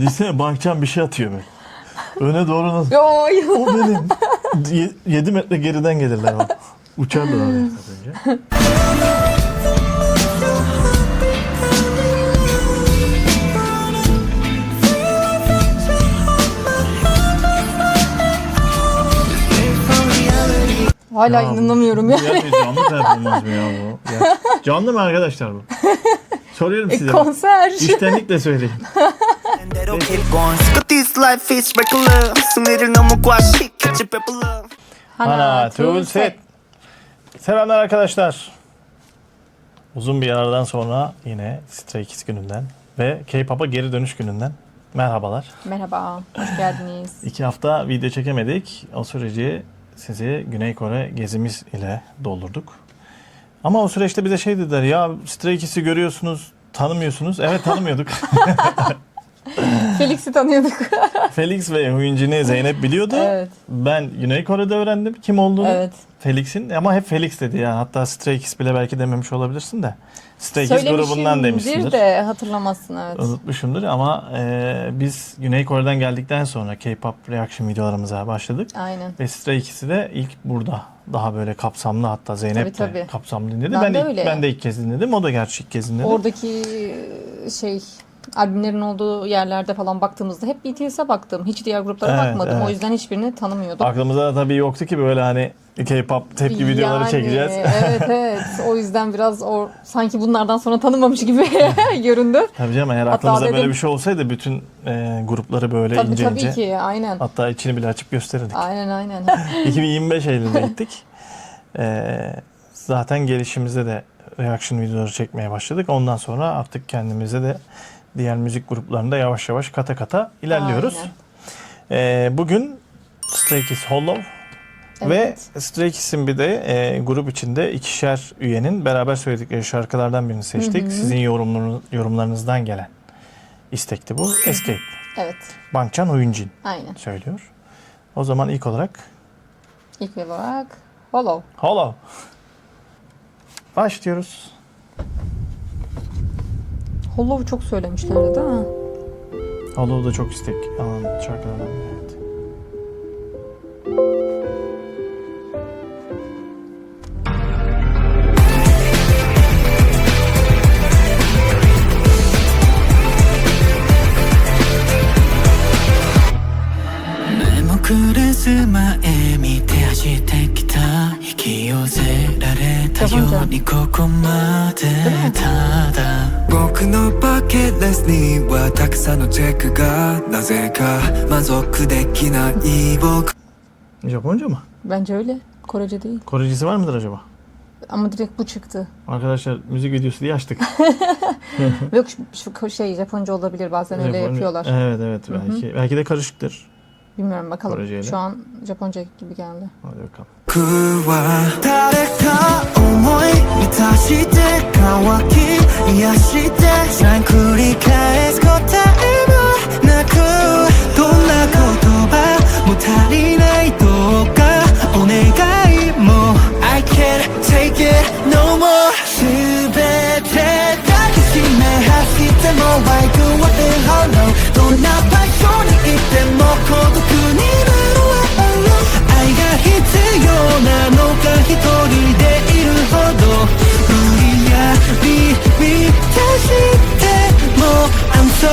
Düşünsene Bankcan bir şey atıyor böyle. Öne doğru nasıl? Yo. O benim. 7 metre geriden gelirler bak. Uçarlar oraya az önce. Hala inanamıyorum ya. Bu bir canlı performans mı ya bu? Ya, canlı mı arkadaşlar bu? Soruyorum size. Konser. İştenlikle söyleyin. Hana Tulset. Selamlar arkadaşlar. Uzun bir aradan sonra yine Stray Kids gününden ve K-pop'a geri dönüş gününden merhabalar. Merhaba, hoş geldiniz. 2 hafta video çekemedik. O süreci sizi Güney Kore gezimiz ile doldurduk. Ama o süreçte bize şey dediler ya Stray Kids'i görüyorsunuz, tanımıyorsunuz. Evet tanımıyorduk. Felix'i tanıyorduk. Felix ve Huyunjin'i Zeynep biliyordu. Evet. Ben Güney Kore'de öğrendim kim olduğunu. Evet. Felix'in ama hep Felix dedi yani. Hatta Stray Kids bile belki dememiş olabilirsin de. Stray Kids grubundan demişsindir. de hatırlamazsın evet. Unutmuşumdur ama biz Güney Kore'den geldikten sonra K-pop reaction videolarımıza başladık. Aynen. Ve Stray Kids'i de ilk burada daha böyle kapsamlı hatta Zeynep Tabii. de kapsamlı dinledi. Ben de ilk kez dinledim. O da gerçi ilk kez dinledi. Oradaki albümlerin olduğu yerlerde falan baktığımızda hep BTS'e baktım. Hiç diğer gruplara bakmadım. Evet. O yüzden hiçbirini tanımıyordum. Aklımızda da tabii yoktu ki böyle hani K-pop tepki videoları çekeceğiz. Evet. O yüzden biraz sanki bunlardan sonra tanımamış gibi göründü. Tabii canım eğer Hatta aklımızda dedim, böyle bir şey olsaydı bütün grupları böyle ince tabii ki aynen. hatta içini bile açıp gösterirdik. Aynen. 2025 Eylül'de gittik. Zaten gelişimizde de reaction videoları çekmeye başladık. Ondan sonra artık kendimize de diğer müzik gruplarında yavaş yavaş kata ilerliyoruz. Bugün Stray Kids Hollow ve Stray Kids'in bir de grup içinde ikişer üyenin beraber söyledikleri şarkılardan birini seçtik. Hı-hı. Sizin yorumlarınızdan gelen istekti bu. Escape. Evet. Bankcan Huyunjin Aynen. söylüyor. O zaman ilk olarak Hollow. Başlıyoruz. Hollow çok söylemişlerdi değil mi? Hollow da çok istek alan şarkılardan biri. Evet. Japonca mı? Bence öyle. Korece değil. Korecesi var mıdır acaba? Ama direkt bu çıktı. Arkadaşlar müzik videosu diye açtık. Yok Japonca olabilir bazen öyle yapıyorlar. Evet belki. Belki de karışıktır. Bilmiyorum bakalım. Koreceyle. Şu an Japonca gibi geldi. Hadi bakalım. I can't take it no more 全て抱きしめ走っても I do what the hell no どんな場所にいても孤独になる愛が必要なのか一人でいるほど無理やり満たしても I'm so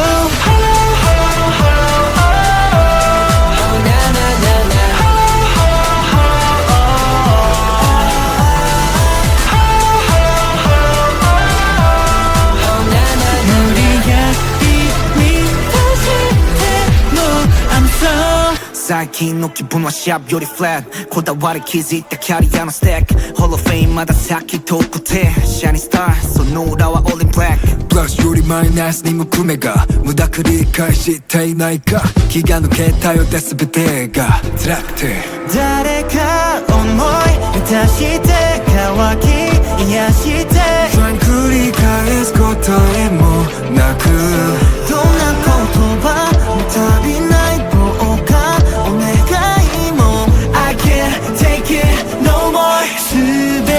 hollow hollow hollow oh na na na na最近の気分はシャープよりフラットこだわり気づいたキャリアのステックホロフェインまだ先遠くてシャイニースターその裏はオールインブラックプラスよりマイナスに向く目が無駄繰り返していないか気が抜けたようで全てが辛くて誰か思い満たして乾き癒して繰り返す答えもなくどんな言葉も足りない傍観お願いも I can't take it no more 全て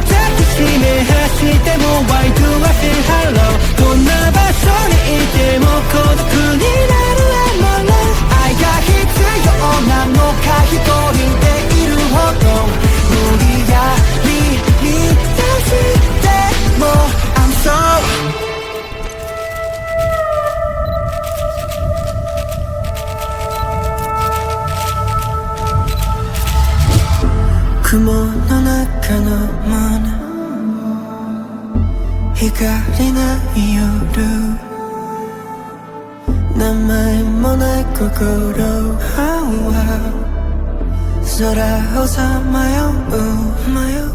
抱きしめ走っても Why do I feel hollow どんな場所にいても孤独に光ない夜名前もない心空をさまよう迷う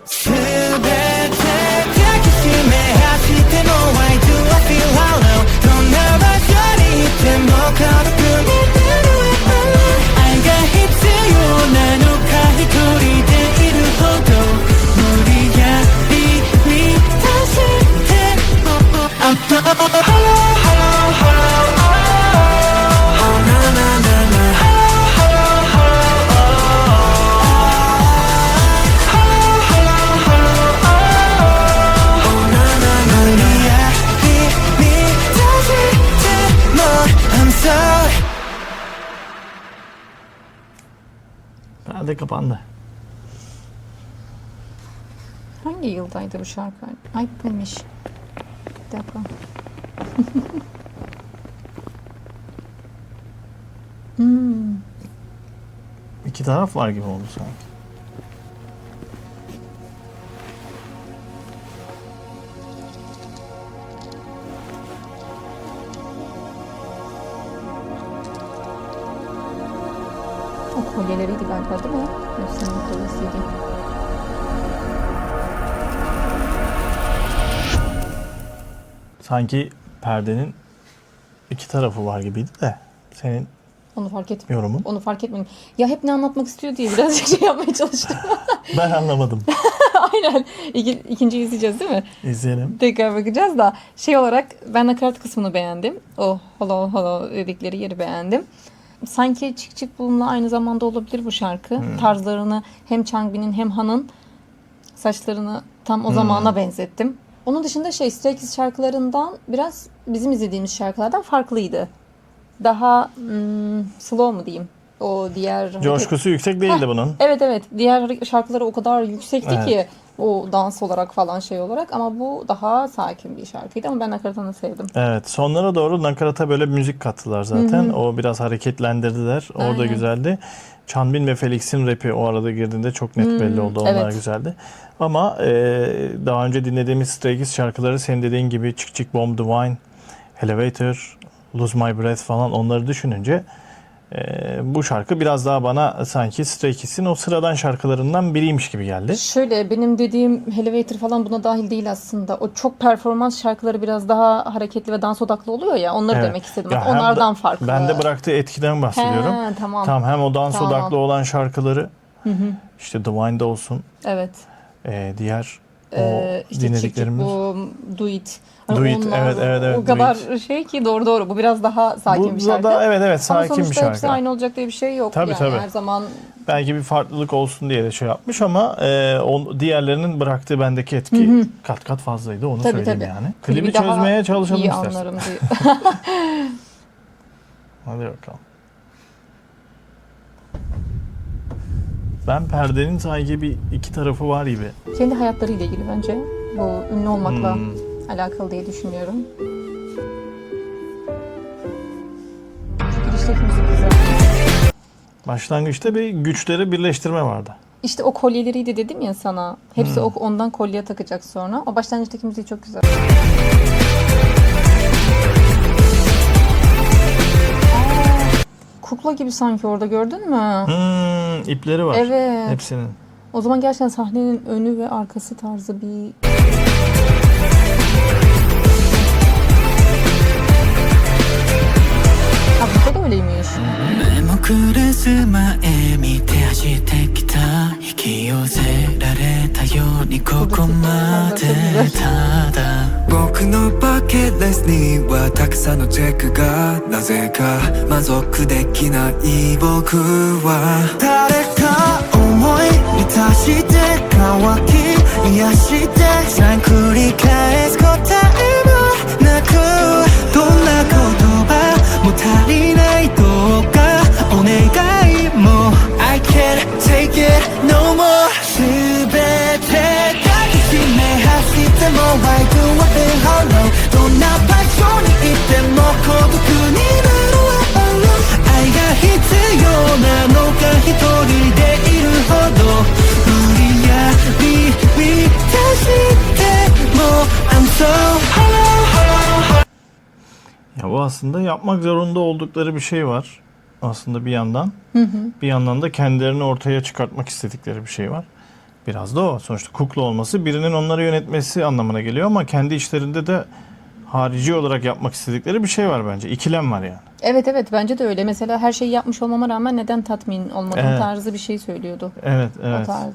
全て抱きしめ走っても Why do I feel hollow どんな場所にいても孤独になる愛が必要なのか一人でいるほど無理やり満たしても I'm so hollow hollow hollow oh na na na na hollow hollow hollow hollow oh na na na na 無理やり満たしても I'm sorry Perde kapandı. Hangi yıldaydı bu şarkı? Ay demiş. Bir dakika. İki taraf var gibi oldu sanki. O kolyeleriydi galiba değil mi? Hepsinin kolyesiydi. Sanki perdenin iki tarafı var gibiydi de senin Onu fark etmedim. yorumun. Onu fark etmedim. Ya hep ne anlatmak istiyor diye birazcık şey yapmaya çalıştım. Ben anlamadım. Aynen. İkinciyi izleyeceğiz değil mi? İzleyelim. Tekrar bakacağız da şey olarak ben nakarat kısmını beğendim. O hello hello dedikleri yeri beğendim. Sanki Çık Çık Boom'la aynı zamanda olabilir bu şarkı. Tarzlarını hem Changbin'in hem Han'ın saçlarını tam o zamana benzettim. Onun dışında Stray Kids şarkılarından biraz bizim izlediğimiz şarkılardan farklıydı. Daha slow mu diyeyim? O diğer... Coşkusu yüksek değildi bunun. Evet. Diğer şarkıları o kadar yüksekti Evet. ki o dans olarak falan şey olarak ama bu daha sakin bir şarkıydı ama ben nakaratını sevdim. Evet, sonlara doğru nakarata böyle bir müzik kattılar zaten. O biraz hareketlendirdiler. Orada Aynen. güzeldi. Chanbin ve Felix'in rapi o arada girdiğinde çok net belli oldu. Onlar evet. güzeldi. Ama daha önce dinlediğimiz Stray Kids şarkıları senin dediğin gibi Çık Çık Bomb the Wine, Elevator, Lose My Breath falan onları düşününce bu şarkı biraz daha bana sanki Stray Kids'in o sıradan şarkılarından biriymiş gibi geldi. Şöyle benim dediğim Elevator falan buna dahil değil aslında. O çok performans şarkıları biraz daha hareketli ve dans odaklı oluyor ya. Onları Evet. demek istedim. Ya hem Onlardan farklı. Ben de bıraktığı etkiden bahsediyorum. He, tamam. Tam hem o dans Tamam. odaklı olan şarkıları işte The Wine'da olsun. Evet. Diğer o işte dinlediklerimiz. bu Do It. Do It, Onlar evet, O Do kadar It. şey ki doğru. Bu biraz daha sakin bir şarkı. Da, evet Ama sakin bir sonuçta hepsi şarkı. aynı olacak diye bir şey yok. Tabii, yani tabii. her zaman Belki bir farklılık olsun diye de şey yapmış ama diğerlerinin bıraktığı bendeki etki kat kat fazlaydı onu söyleyeyim yani. Klibi daha çözmeye çalışalım iyi istersen. anlarım diye. Hadi bakalım. Ben perdenin sanki bir iki tarafı var gibi. Kendi hayatlarıyla ilgili bence. Bu ünlü olmakla alakalı diye düşünüyorum. Girişteki müzik güzel. Başlangıçta bir güçleri birleştirme vardı. İşte o kolyeleriydi dedim ya sana. Hepsi ondan kolye takacak sonra. O başlangıçtaki müzik çok güzel. Kukla gibi sanki orada gördün mü? İpleri var. Evet. Hepsinin. O zaman gerçekten sahnenin önü ve arkası tarzı bir... Ha burada da öyleymiş. 目もくれず前見て走ってきた引き寄せられたようにここまでただ僕のバケットリストにはたくさんのチェックがなぜか満足できない僕は誰か思いに達して乾き癒してさえ繰り返す答えもなくどんな言葉も足りないどうかお願いも I can't take it no more 全て抱きしめ走っても Why do I feel hollow どんな場所にいても孤独になる愛が必要なのか一人でいるほど無理やり満たして aslında yapmak zorunda oldukları bir şey var. Aslında bir yandan. Bir yandan da kendilerini ortaya çıkartmak istedikleri bir şey var. Biraz da o. Sonuçta kukla olması birinin onları yönetmesi anlamına geliyor ama kendi işlerinde de harici olarak yapmak istedikleri bir şey var bence. İkilem var yani. Evet evet bence de öyle. Mesela her şeyi yapmış olmama rağmen neden tatmin olmadım Evet. tarzı bir şey söylüyordu. Evet, O evet. tarz.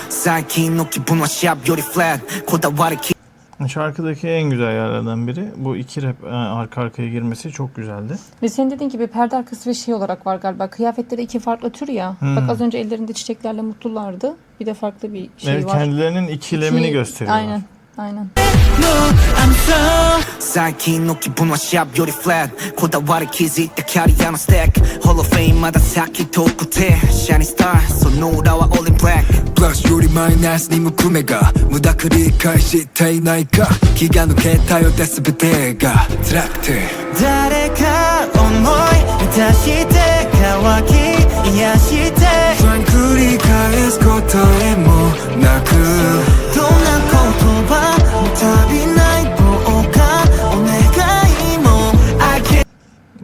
Psyche no 기분 was sharp, you're flat. 고다와를 Şarkıdaki en güzel yerlerden biri bu iki rap arka arkaya girmesi çok güzeldi. Ve senin dediğin gibi perde arkası ve şey olarak var galiba. Kıyafetleri iki farklı tür ya. Bak az önce ellerinde çiçeklerle mutlulardı. Bir de farklı bir şey Evet, var. kendilerinin ikilemini İki- gösteriyorlar. Aynen. Aynen. Psyche no 기분 was sharp, you're flat. 고다와를 키즈 있다 carry on a stack. Hall of Fame마다 쌓기 도 끝에 shining star, so 노라와 all in black. Plus 요리 마이너스 네 무구매가 무다 그리카 시타이 나이까 기가 누게 타요 됐을 때가 트랙트 誰か思い出して乾き癒して繰り返すことへもなくどんな言葉も足りない棒がお願いも I can't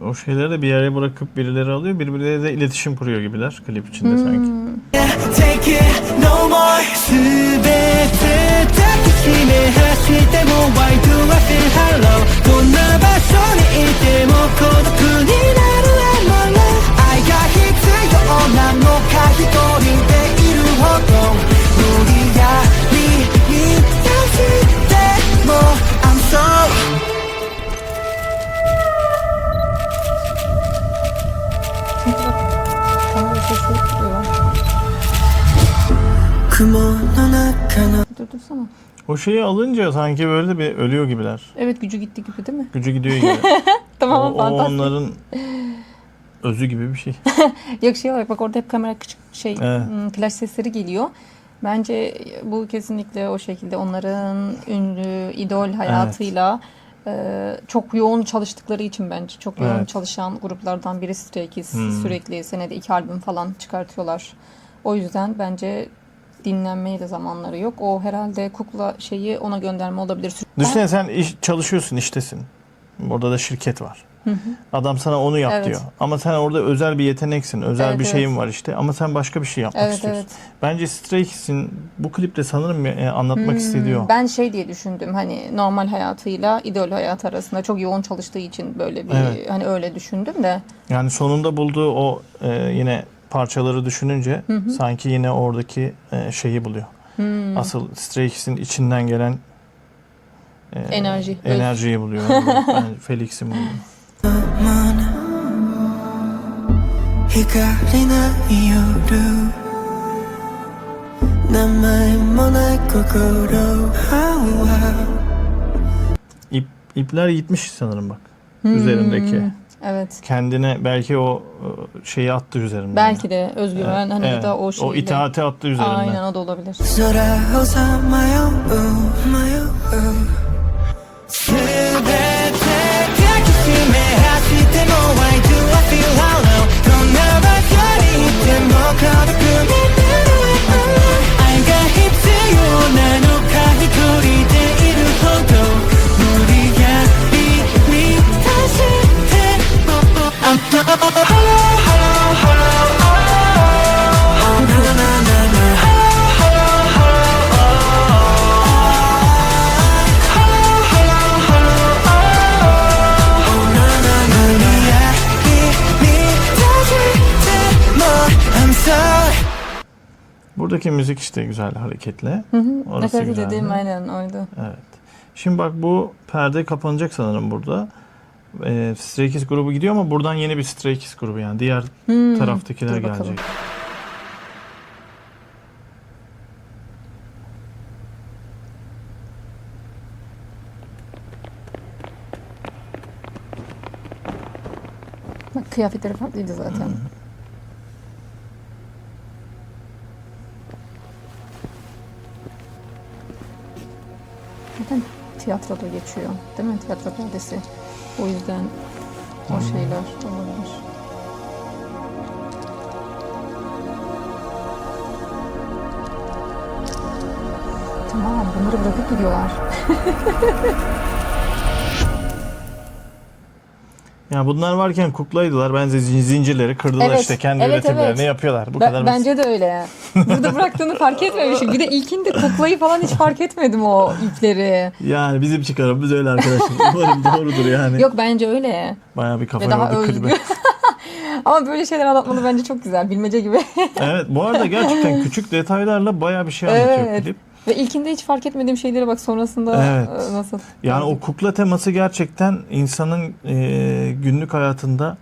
O şeyleri de bir yere bırakıp birileri alıyor. Birbirleriyle de iletişim kuruyor gibiler klip içinde sanki. take it no more 全て抱きしめ走っても Why do I feel hollow どんな場所にいても孤独になる I'm alone愛が必要なのか一人でいるほど無理やりに出しても I'm so Kamera sesi duruyor. 雲の中の Durdursana. O şeyi alınca sanki böyle bir ölüyor gibiler. Evet gücü gitti gibi değil mi? Gücü gidiyor gibi. Tamam o fantastik. onların özü gibi bir şey. Yok şey olarak bak orada hep kamera küçük şey Evet. flash sesleri geliyor. Bence bu kesinlikle o şekilde onların ünlü idol hayatıyla çok yoğun çalıştıkları için bence çok yoğun Evet. çalışan gruplardan biri Stray Kids. Sürekli senede 2 albüm falan çıkartıyorlar. O yüzden bence dinlenmeye de zamanları yok. O herhalde kukla şeyi ona gönderme olabilir. Düşünsene sen çalışıyorsun, iştesin. Orada da şirket var. Adam sana onu yap Evet. diyor. Ama sen orada özel bir yeteneksin. Özel Evet, bir evet. şeyin var işte. Ama sen başka bir şey yapmak Evet istiyorsun. evet. Bence Stray Kids'in bu klipte sanırım anlatmak istediği o. Ben şey diye düşündüm hani normal hayatıyla idol hayatı arasında çok yoğun çalıştığı için böyle bir Evet. hani öyle düşündüm de. Yani sonunda bulduğu o yine parçaları düşününce sanki yine oradaki şeyi buluyor. Asıl Stray Kids'in içinden gelen enerjiyi buluyor. Ben Felix'i buluyorum. 光ない夜名前もない心 İpler gitmiş sanırım bak. Üzerindeki. Evet. Kendine belki o şeyi attı üzerinden. Belki de özgüven hani ya da o şeyle. O itaati attı üzerinden. Aynen o da olabilir. 空をさまよう迷う全て抱きしめ走っても Why do I feel hollow どんな場所にいても孤独になる 愛が必要なのか一人でいるほど無理やり満たしても I'm so hollow hollow hollow oh na na na na Buradaki müzik işte güzel, hareketli. Orası Nakaratı güzeldi. dediğim aynen oydu. Evet. Şimdi bak bu perde kapanacak sanırım burada. Stray Kids grubu gidiyor ama buradan yeni bir Stray Kids grubu yani. Diğer taraftakiler dur bakalım. gelecek. Bak kıyafetleri farklıydı zaten. Zaten tiyatroda geçiyor. Değil mi? Tiyatro perdesi. O yüzden o şeyler olabilir. Tamam, bunları bırakıp gidiyorlar. Ya bunlar varken kuklaydılar. Bence zincirleri kırdılar Evet, işte. Kendi evet, üretimlerini evet. yapıyorlar. Bu kadar basit. Bence de öyle. Burada bıraktığını fark etmemişim. Bir de ilkinde kuklayı falan hiç fark etmedim o ipleri. Yani bizim çıkarımımız öyle arkadaşlar. Umarım doğrudur yani. Yok bence öyle. Bayağı bir kafa Ve daha yorduk klibe. özgür. Ama böyle şeyler anlatmalı bence çok güzel. Bilmece gibi. Evet, bu arada gerçekten küçük detaylarla bayağı bir şey anlatıyor Evet. klip. Ve ilkinde hiç fark etmediğim şeylere bak sonrasında Evet. nasıl. Yani o kukla teması gerçekten insanın günlük hayatında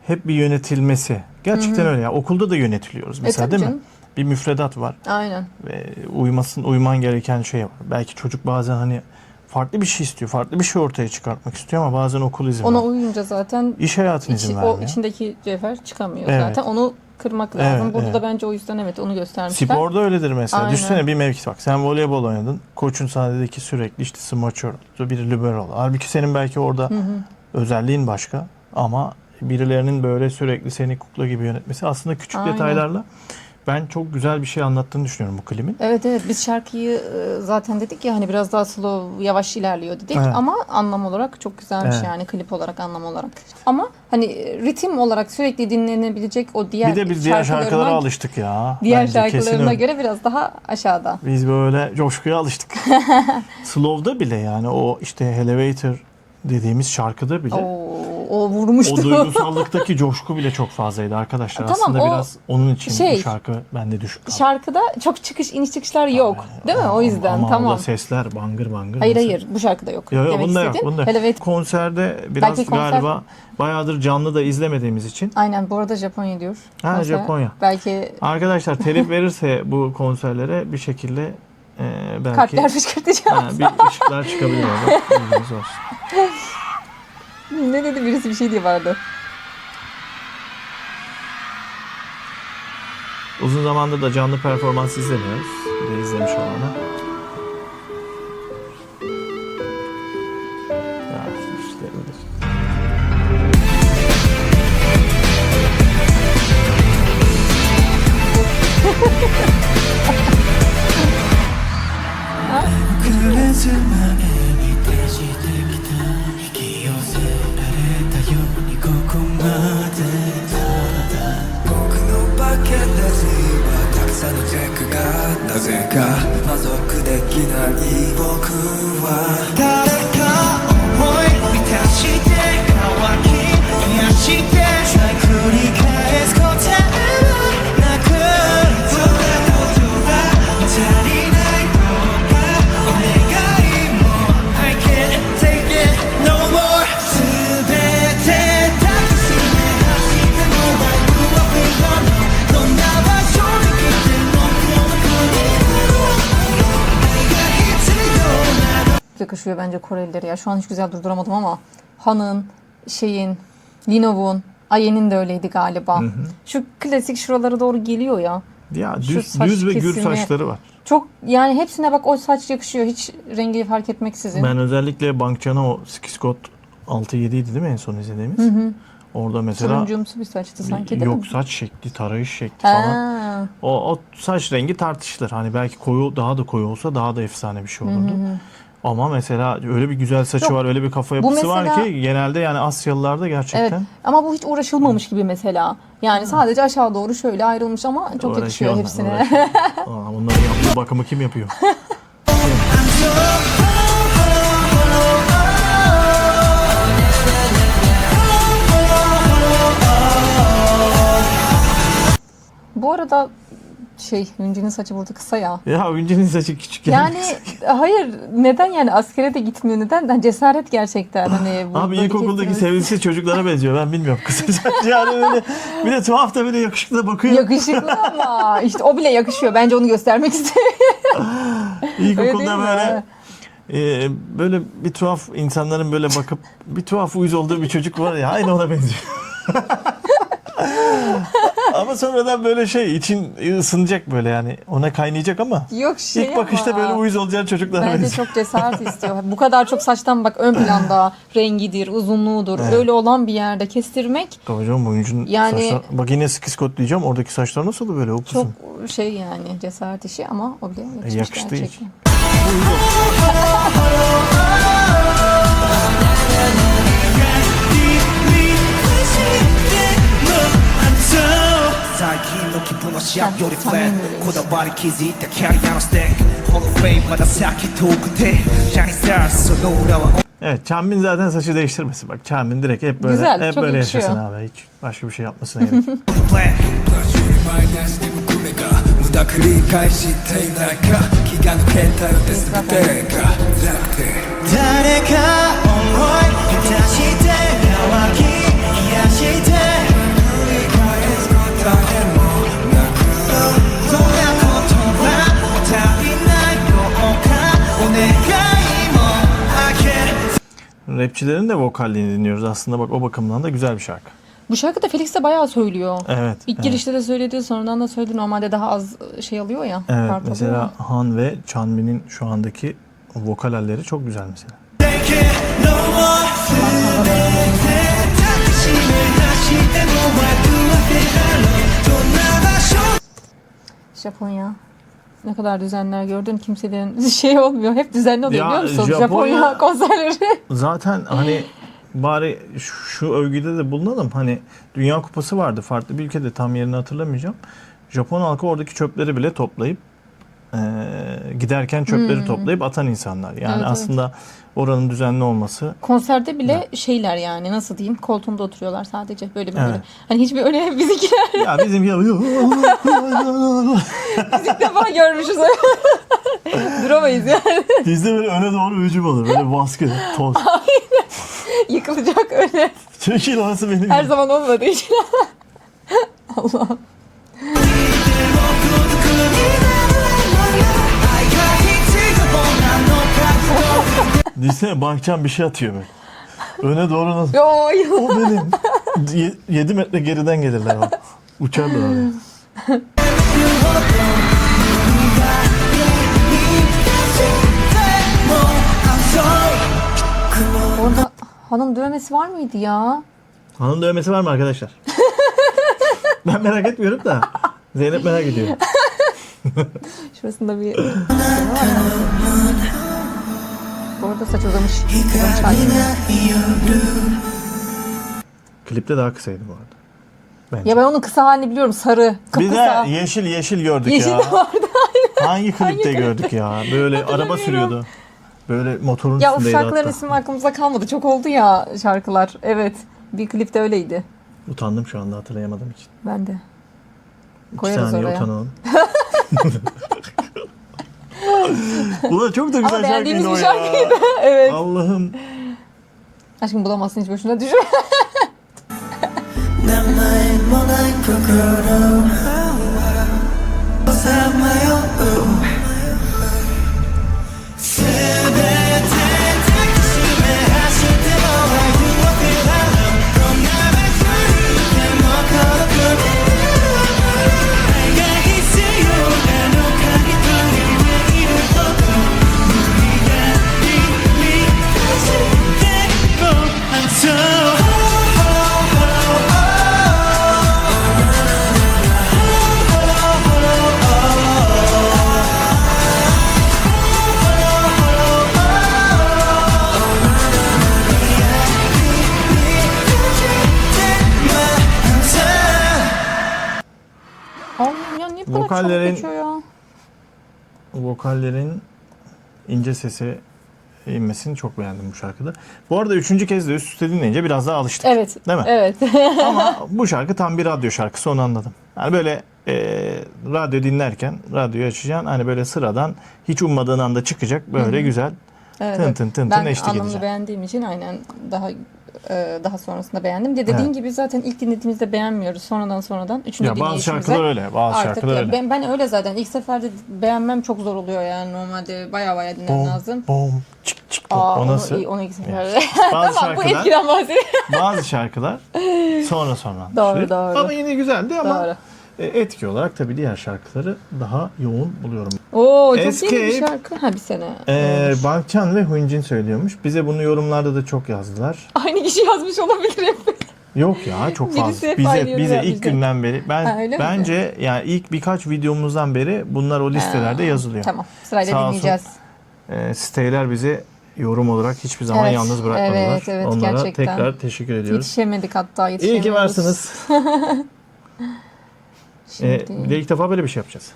hep bir yönetilmesi. Gerçekten öyle ya. Okulda da yönetiliyoruz mesela, tabii değil mi? canım. Bir müfredat var Aynen. ve uyman gereken şey var. Belki çocuk bazen hani farklı bir şey istiyor, farklı bir şey ortaya çıkartmak istiyor ama bazen okul izin Ona vermiyor. uyunca zaten İş hayatın izin vermiyor. o içindeki cevher çıkamıyor Evet. zaten. Onu kırmak lazım. Evet, Burada evet. da bence o yüzden evet onu göstermişler. Sporda öyledir mesela. Aynen. Düşünsene bir mevki bak. Sen voleybol oynadın. Koçun sana dedi ki sürekli işte smaçör, biri libero. Halbuki senin belki orada özelliğin başka ama birilerinin böyle sürekli seni kukla gibi yönetmesi aslında küçük Aynen. detaylarla ben çok güzel bir şey anlattığını düşünüyorum bu klibin. Evet biz şarkıyı zaten dedik ya hani biraz daha slow, yavaş ilerliyor dedik Evet. ama anlam olarak çok güzelmiş Evet. yani klip olarak anlam olarak. Ama hani ritim olarak sürekli dinlenebilecek o diğer Bir de biz diğer şarkılara şarkılarıma- alıştık ya. Diğer Bence kesin şarkılarına öyle. göre biraz daha aşağıda. Biz böyle coşkuya alıştık. Slow'da bile yani o işte Elevator dediğimiz şarkıda bile O vurmuştu. o duygusallıktaki coşku bile çok fazlaydı arkadaşlar. Tamam, Aslında o biraz onun için şey, bu şarkı bende düşük kaldı. Şarkıda çok iniş çıkışlar yok. Değil mi? O yüzden ama tamam. orada sesler bangır bangır. Hayır mesela. hayır bu şarkıda yok. Yok yok Demek bunda yok. istediğim, Bunda. Elevate- Konserde biraz Belki konser- galiba bayağıdır canlı da izlemediğimiz için. Aynen bu arada Japonya diyor. Ha, Konser. Japonya. Belki Arkadaşlar telif verirse bu konserlere bir şekilde belki kalpler fışkırtacağım. bir ışıklar çıkabilir orada. Bilginiz olsun. Ne dedi birisi bir şey diye vardı. Uzun zamandır da canlı performans izlemiyoruz. Bir de izlemiş olana. Ya işte öyle. Yakışıyor bence Korelileri ya. Şu an hiç güzel durduramadım ama Han'ın, Linov'un, Ayen'in de öyleydi galiba. Şu klasik şuralara doğru geliyor ya. Ya Şu düz, saç düz ve gür kesimi- saçları var. Çok yani hepsine bak o saç yakışıyor. Hiç rengi fark etmeksizin. Ben özellikle Bankcan'a o Skiscott 6-7 idi değil mi en son izlediğimiz? Orada mesela Turuncumsu bir saçtı sanki değil yok mi? saç şekli, tarayış şekli falan. Ha. O saç rengi tartışılır. Hani belki koyu daha da koyu olsa daha da efsane bir şey olurdu. Ama mesela öyle bir güzel saçı Yok, var, öyle bir kafa yapısı var mesela- ki genelde yani Asyalılarda gerçekten Evet. Ama bu hiç uğraşılmamış gibi mesela. Yani sadece aşağı doğru şöyle ayrılmış ama çok yakışıyor uğraşıyorlar, hepsine. uğraşıyorlar. Aa, onların yaptığı bakımı kim yapıyor? Bu arada Hüncü'nün saçı burada kısa ya. Ya Üncü'nün saçı küçük Yani hayır neden yani askere de gitmiyor neden? Yani cesaret gerçekten hani. bu Abi böyle ilkokuldaki kestirmesi- sevimsiz çocuklara benziyor ben bilmiyorum. Kısa saç yani öyle bir de tuhaf da böyle yakışıklı da bakıyor. Yakışıklı ama işte o bile yakışıyor. Bence onu göstermek istemiyor. Öyle İlkokulda değil mi? böyle böyle bir tuhaf insanların böyle bakıp bir tuhaf uyuz olduğu bir çocuk var ya aynı ona benziyor. Ama Ama sonradan böyle şey için ısınacak böyle yani. Ona kaynayacak ama. Yok şey İlk bakışta ama. böyle uyuz olacağın çocuklara Bence benziyor. çok cesaret istiyor. Bu kadar çok saçtan bak ön planda rengidir, uzunluğudur. Evet. Öyle olan bir yerde kestirmek Tabii canım oyuncunun Yani- saçlar. Bak yine skot diyeceğim. Oradaki saçlar nasıl böyle upuzun. çok şey yani cesaret işi ama o bile yakışmış Yakıştı hiç. gerçekten.最近の気分はシャーよりフラットこだわり築いたキャリアのステックホロフェイムまだ先遠くてジャニースターその裏は Evet, Changbin zaten saçı değiştirmesin. Bak Changbin direkt hep böyle Güzel, hep çok böyle yakışıyor. yaşasın abi. Hiç başka bir şey yapmasına gerek yok. 無駄繰り返していないか気が抜けたよって全てが辛くて誰か思い下して乾き癒して繰り返す答えもなくそんなことは足りないどうかお願いもあげる Rapçilerin de vokallerini dinliyoruz. Aslında bak o bakımdan da güzel bir şarkı. Bu şarkıda Felix de bayağı söylüyor. Evet. İlk evet. girişte de söyledi, sonradan da söyledi. Normalde daha az şey alıyor ya. Evet, part alıyor mesela ya. Han ve Changbin'in şu andaki vokal halleri çok güzel mesela. Japonya. Ne kadar düzenler gördün, kimselerin şey olmuyor. Hep düzenli oluyor Ya, biliyor musun? Japonya- Japonya konserleri. Zaten hani bari şu övgüde de bulunalım. Hani Dünya Kupası vardı farklı bir ülkede, tam yerini hatırlamayacağım. Japon halkı oradaki çöpleri bile toplayıp giderken çöpleri toplayıp atan insanlar. Yani Evet, aslında oranın düzenli olması. Konserde bile şeyler yani nasıl diyeyim koltuğunda oturuyorlar sadece böyle bir Evet. böyle. Hani hiçbir öyle bizimkiler Ya bizim ilk defa görmüşüz. Duramayız yani. bizde böyle öne doğru hücum olur. Böyle baskı, toz. Yıkılacak öyle. Çekil orası benim. Her zaman olmadığı için. Allah'ım. Düşünsene bankçam bir şey atıyor böyle. Öne doğru nasıl? Yo, O benim. 7 metre geriden gelirler bak. Uçarlar oraya. Orada hanım dövmesi var mıydı ya? Hanım dövmesi var mı arkadaşlar? Ben merak etmiyorum da. Zeynep merak ediyor. Şurasında bir Bu arada saç uzamış. Uzamış halinde. Klipte daha kısaydı bu arada. Bence. Ya ben onun kısa halini biliyorum. Sarı. Bir Kısa. de yeşil gördük Yeşil ya. de vardı. Hangi klipte gördük ya? Böyle araba sürüyordu. Böyle motorun Ya o üstündeydi şarkıların hatta. ismi aklımıza kalmadı. Çok oldu ya şarkılar. Evet. Bir klipte öyleydi. Utandım şu anda hatırlayamadığım için. Ben de. 2 Koyarız saniye oraya. utanalım. Ulan çok da güzel Ama beğendiğimiz şarkıydı o bir ya. şarkıydı. Evet. Allah'ım. Aşkım bulamazsın hiç boşuna düşme. Allah'ım ya niye bu kadar Vokallerin- çabuk geçiyor ya? Vokallerin ince sesi inmesini çok beğendim bu şarkıda. Bu arada 3. kez de üst üste dinleyince biraz daha alıştık. Evet. Değil mi? Evet. Ama bu şarkı tam bir radyo şarkısı, onu anladım. Yani böyle radyo dinlerken radyoyu açacaksın, hani böyle sıradan hiç ummadığın anda çıkacak böyle güzel Evet, tın evet. tın tın ben tın eşlik anlamını edecek. beğendiğim için aynen daha sonrasında beğendim. De dediğin Evet. gibi zaten ilk dinlediğimizde beğenmiyoruz. Sonradan üçüncü Ya bazı dinleyişimizde şarkılar öyle, bazı artık şarkılar ya öyle. ben öyle zaten ilk seferde beğenmem çok zor oluyor yani normalde baya dinlemem lazım. Bom, çık çık bom. Aa, O nasıl? onu ilk seferde. Bazı Tamam bu şarkılar, etkiden bahsediyorum. bazı şarkılar sonra Doğru, düşüyor. doğru. Ama yine güzeldi ama Doğru. etki olarak tabii diğer şarkıları daha yoğun buluyorum. Oo çok Escape, yeni bir şarkı. Ha bir sene. olmuş. Bangchan ve Hyunjin söylüyormuş. Bize bunu yorumlarda da çok yazdılar. Aynı kişi yazmış olabilir hep. Yok ya çok Birisi fazla. hep aynı yorum Bize yapmış ilk değil mi? günden beri Ha, öyle mi? bence yani ilk birkaç videomuzdan beri bunlar o listelerde yazılıyor. Tamam. Sırayla Sağ olsun. dinleyeceğiz. Siteler bizi yorum olarak hiçbir zaman Evet, yalnız bırakmadılar. evet, Onlara gerçekten. tekrar teşekkür ediyoruz. Yetişemedik hatta İyi yetişemiyoruz. ki varsınız. Şimdi... Bir de ilk defa böyle bir şey yapacağız.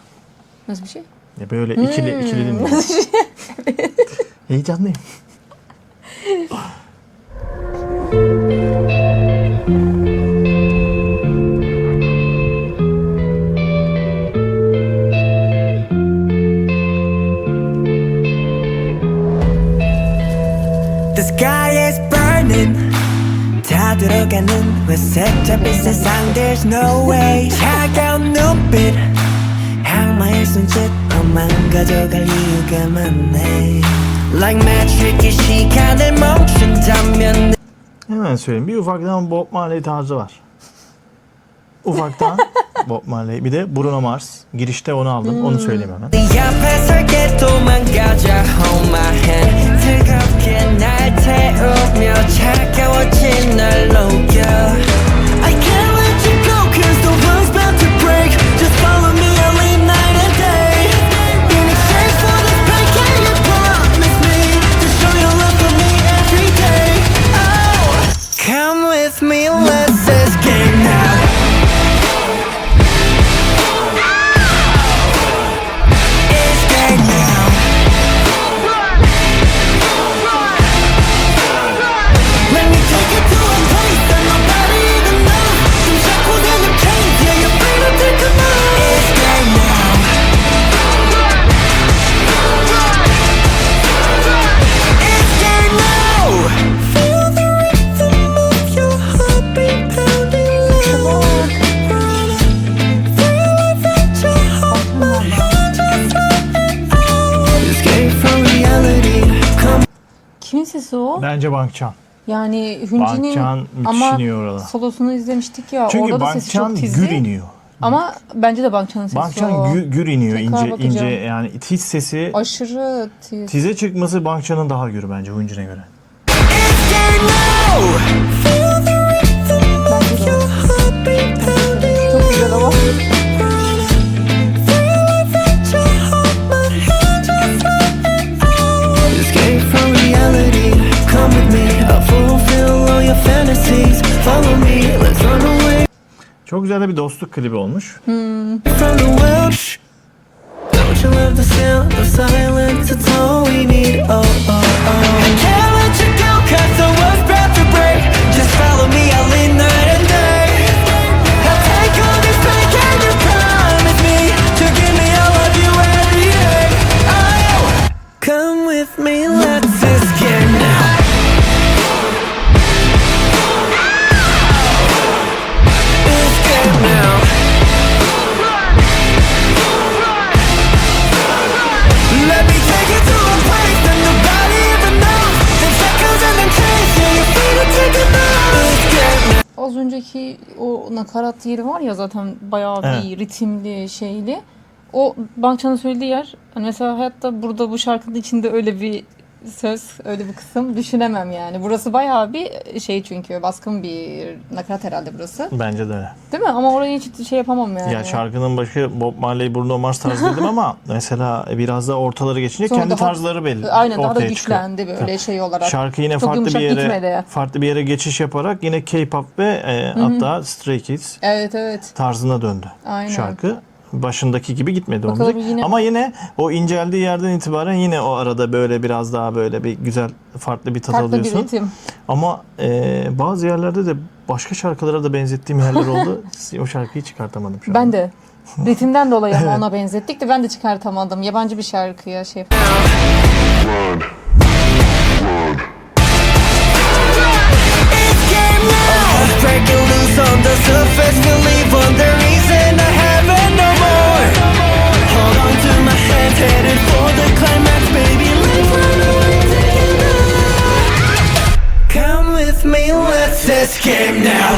Nasıl bir şey? Ya böyle ikili dinliyoruz. Heyecanlıyım. The sky is burning 다 들어가는 회색 잡힌 세상 There's no way 차가운 눈빛 항마의 손짓 망가져갈 이유가 많네 Like magic 이 시간을 멈춘다면 Hemen söyleyeyim. Bir ufaktan Bob Marley tarzı var. Ufaktan Bob Marley. Bir de Bruno Mars. Girişte onu aldım. Onu söyleyeyim hemen. 네 앞에 설게 도망가자 Hold my hand 뜨겁게 날 태우며 차가워진 날 녹여 I can't let you go cause the world's about to break Just follow me I'll lead night and day In exchange for this pain can you promise me To show your love for me every day Oh come with me let's escape now Escape now Let me take you to a place that nobody even knows Some shackles and the chains, yeah, you're free to take them out Escape now Escape now Feel the rhythm of your heartbeat pounding loud Feel adventure, hold my hand, just let it out Escape from reality, come Kimin sesi o? Bence Bangchan. Yani Bangchan Hünci'nin müthiş ama iniyor orada. solosunu izlemiştik ya. Çünkü orada da sesi Bangchan çok tizli. gür iniyor. Ama bence de Bangchan'ın sesi o. Bangchan gür iniyor. Tekrar ince bakacağım. yani tiz sesi. Aşırı tiz. Tize çıkması Bangchan'ın daha gür bence Hyunjin'e göre. Escape now Feel the rhythm of your heartbeat pounding Çok güzel ama. Feel adventure, hold my hand, just let it out Escape from reality, come with me I'll fulfill all your fantasies Follow me, let's run away Çok güzel de bir dostluk klibi olmuş. from the world Don't you love the sound of silence, it's all we need, oh, oh, oh I can't let you go cause the world's about to break Just follow me, I'll lead night and day I'll take all this pain, can you promise me To give me all of you every day, oh come with me, let's escape now Escape now Let me take you to a place that nobody even knows Them shackles and them chains, yeah, you're free to take them out Escape now Az önceki o nakarat yeri var ya zaten bayağı bir ritimli şeyli. O Bangchan'ın söylediği yer hani mesela hayatta burada bu şarkının içinde öyle bir söz, öyle bir kısım düşünemem yani. Burası bayağı bir şey çünkü baskın bir nakarat herhalde burası. Bence de öyle. Değil mi? Ama orayı hiç şey yapamam yani. Ya şarkının başı Bob Marley, Bruno Mars tarzı dedim ama mesela biraz da ortaları geçince Sonra kendi daha- tarzları belli. Aynen daha da ortaya güçlendi çıkıyor. böyle şey olarak. Şarkı yine Çok farklı bir yumuşak yere gitmedi. farklı bir yere geçiş yaparak yine K-pop ve hatta Stray Kids Evet evet. tarzına döndü. Aynen. Şarkı başındaki gibi gitmedi o Bakalım müzik. yine- Ama yine o inceldiği yerden itibaren yine o arada böyle biraz daha böyle bir güzel farklı bir tat Farklı bir alıyorsun. ritim. Ama bazı yerlerde de başka şarkılara da benzettiğim yerler oldu. O şarkıyı çıkartamadım şu an. Ben de. Ritimden dolayı ama ona benzettik de ben de çıkartamadım. Yabancı bir şarkıya şey Escape now Breaking loose on the surface We'll leave on the reason I have it no more Hold on to my hand Headed for the climax Baby, let's run away together Come with me, let's escape now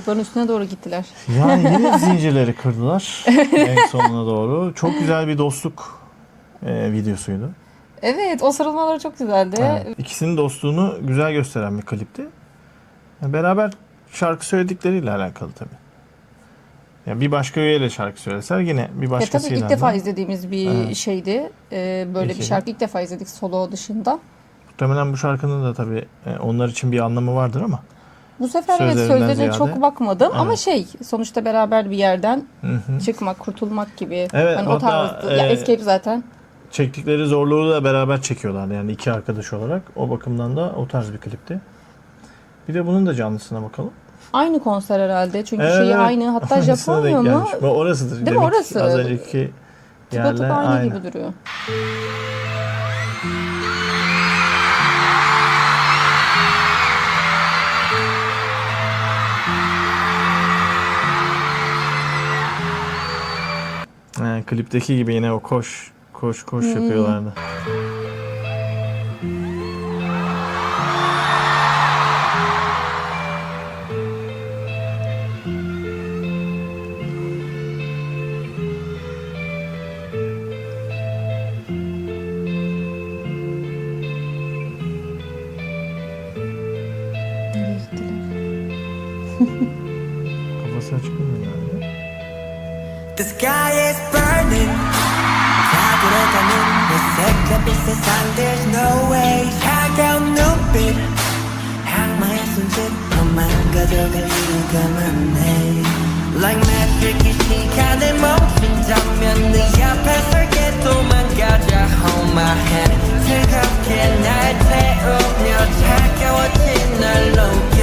Grupların üstüne doğru gittiler. Yani yine zincirleri kırdılar en sonuna doğru. Çok güzel bir dostluk videosuydu. Evet, o sarılmaları çok güzeldi. Evet. İkisinin dostluğunu güzel gösteren bir klipti. Yani beraber şarkı söyledikleriyle alakalı tabii. Yani bir başka üyeyle şarkı söyleseler yine bir Tabii başkasıyla. ilk defa izlediğimiz bir Evet. şeydi. Böyle İki. bir şarkı ilk defa izledik solo dışında. Muhtemelen bu şarkının da tabii onlar için bir anlamı vardır ama. Bu sefer evet Sözlerinden sözlerine ziyade. çok bakmadım ama Evet. sonuçta beraber bir yerden Hı hı. çıkmak, kurtulmak gibi. Evet, Hani o hatta, tarzdı. Ya Escape zaten. Çektikleri zorluğu da beraber çekiyorlardı yani iki arkadaş olarak. O bakımdan da o tarz bir klipti. Bir de bunun da canlısına bakalım. Aynı konser herhalde. Çünkü Evet, şeyi evet. aynı. Hatta Aynısına denk Japonya mı? gelmiş. Bu orasıdır. Değil mi? Demek Orası. Az önceki Tıpatıp yerle aynı aynı. gibi duruyor. Klipteki gibi yine o koş yapıyorlardı. Nereye gittiler? Kafası açık mı yani? The sky is burning 자그러가는 회색과 빛세상 There's no way 차가운 눈빛 악마의 손짓 너만 가져갈 이유가 많네 Like magic 이 시간을 멈춘다면 네 앞에 설게 도망가자 Hold my hand 뜨겁게 날 태우며 차가워진 날 녹여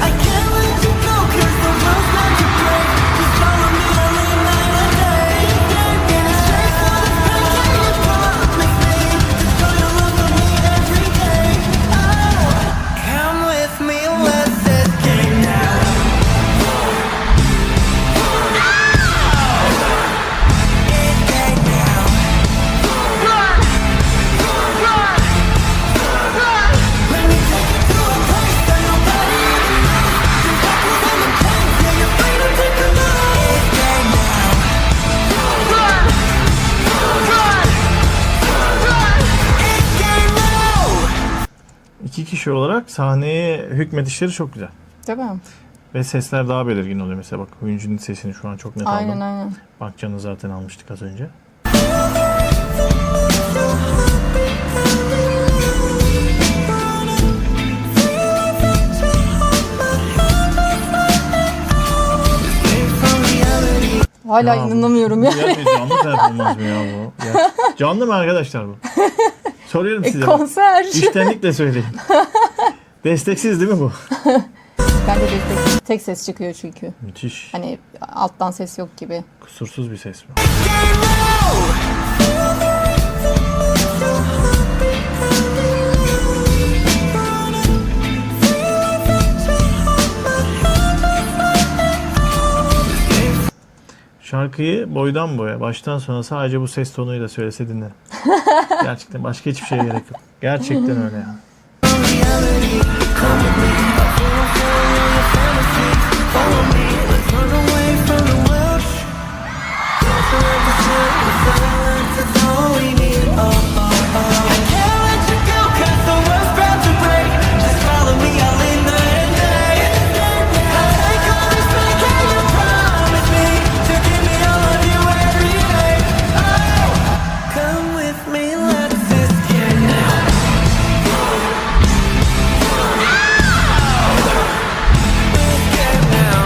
I can't let you go cause the world's not to break Just follow me, I'll leave night and day And it's straight for the sky, can you promise me To show your love for me every day Oh, come with me, let's escape now Escape now Let me take you to a place that nobody ever knows Just walk within the chains, yeah, you're freedom to come on Escape now Escape now İki kişi olarak sahneye hükmedişleri çok güzel. Değil mi? Ve sesler daha belirgin oluyor. Mesela bak oyuncunun sesini şu an çok net Aynen aldım. aynen. Bakcan'ı zaten almıştık az önce. Hala Ya bu- inanamıyorum ya. Bu bir canlı performans mı ya bu? Ya, canlı mı arkadaşlar bu? Soruyorum size. bak. Konser. İçtenlikle söyleyin. Desteksiz değil mi bu? Bence de tek ses çıkıyor çünkü. Müthiş. Hani alttan ses yok gibi. Kusursuz bir ses bu. Şarkıyı boydan boya, baştan sona sadece bu ses tonuyla söylese dinlerim. Gerçekten başka hiçbir şeye gerek yok. Gerçekten öyle ya. Come with me, let's escape now. Escape now.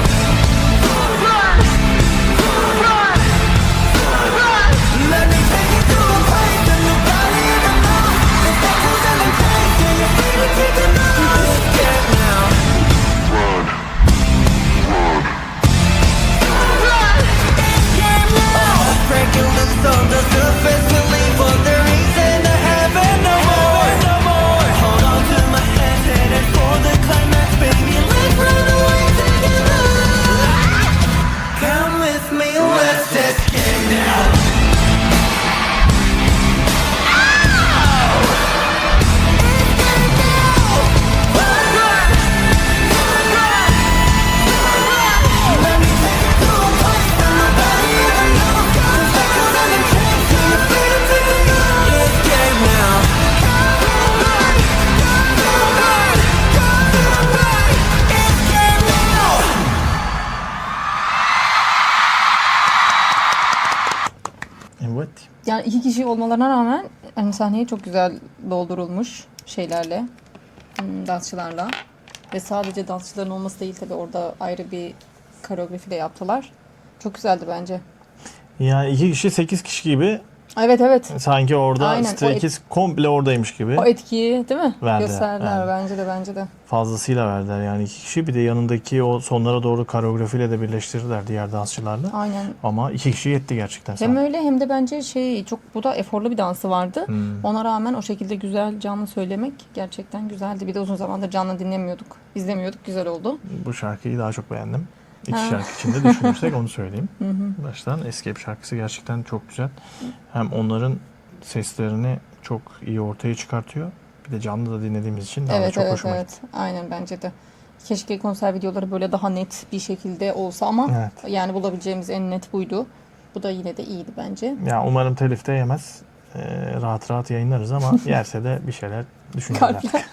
Yani 2 kişi olmalarına rağmen yani sahneye çok güzel doldurulmuş şeylerle, dansçılarla. Ve sadece dansçıların olması değil tabii, orada ayrı bir koreografi de yaptılar. Çok güzeldi bence. Yani 2 kişi 8 kişi gibi, Evet evet. sanki orada Aynen, Stray Kids komple oradaymış gibi. O etkiyi değil mi? Verdi, Gösterdiler verdi. bence de. Fazlasıyla verdiler yani 2 kişi, bir de yanındaki o sonlara doğru koreografiyle de birleştirdiler diğer dansçılarla. Aynen. Ama 2 kişi yetti gerçekten. Hem öyle hem de bence çok bu da eforlu bir dansı vardı. Hmm. Ona rağmen o şekilde güzel canlı söylemek gerçekten güzeldi. Bir de uzun zamandır canlı dinlemiyorduk, izlemiyorduk. Güzel oldu. Bu şarkıyı daha çok beğendim. 2 Ha. şarkı içinde düşünürsek onu söyleyeyim. Baştan Escape şarkısı gerçekten çok güzel. Hem onların seslerini çok iyi ortaya çıkartıyor. Bir de canlı da dinlediğimiz için daha da çok hoşuma gitti. Aynen bence de. Keşke konser videoları böyle daha net bir şekilde olsa ama Evet. yani bulabileceğimiz en net buydu. Bu da yine de iyiydi bence. Ya umarım telif de yemez. Rahat rahat yayınlarız ama yerse de bir şeyler düşünürler. Kalpler.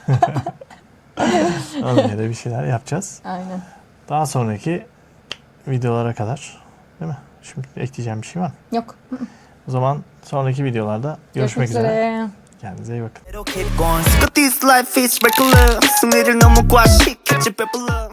Ona göre bir şeyler yapacağız. Aynen. Daha sonraki videolara kadar, değil mi? Şimdi ekleyeceğim bir şey var mı? Yok. O zaman sonraki videolarda görüşmek üzere. üzere. Kendinize iyi bakın. Keep going. But this life is regular. 승리를 너무 과식했지, people love.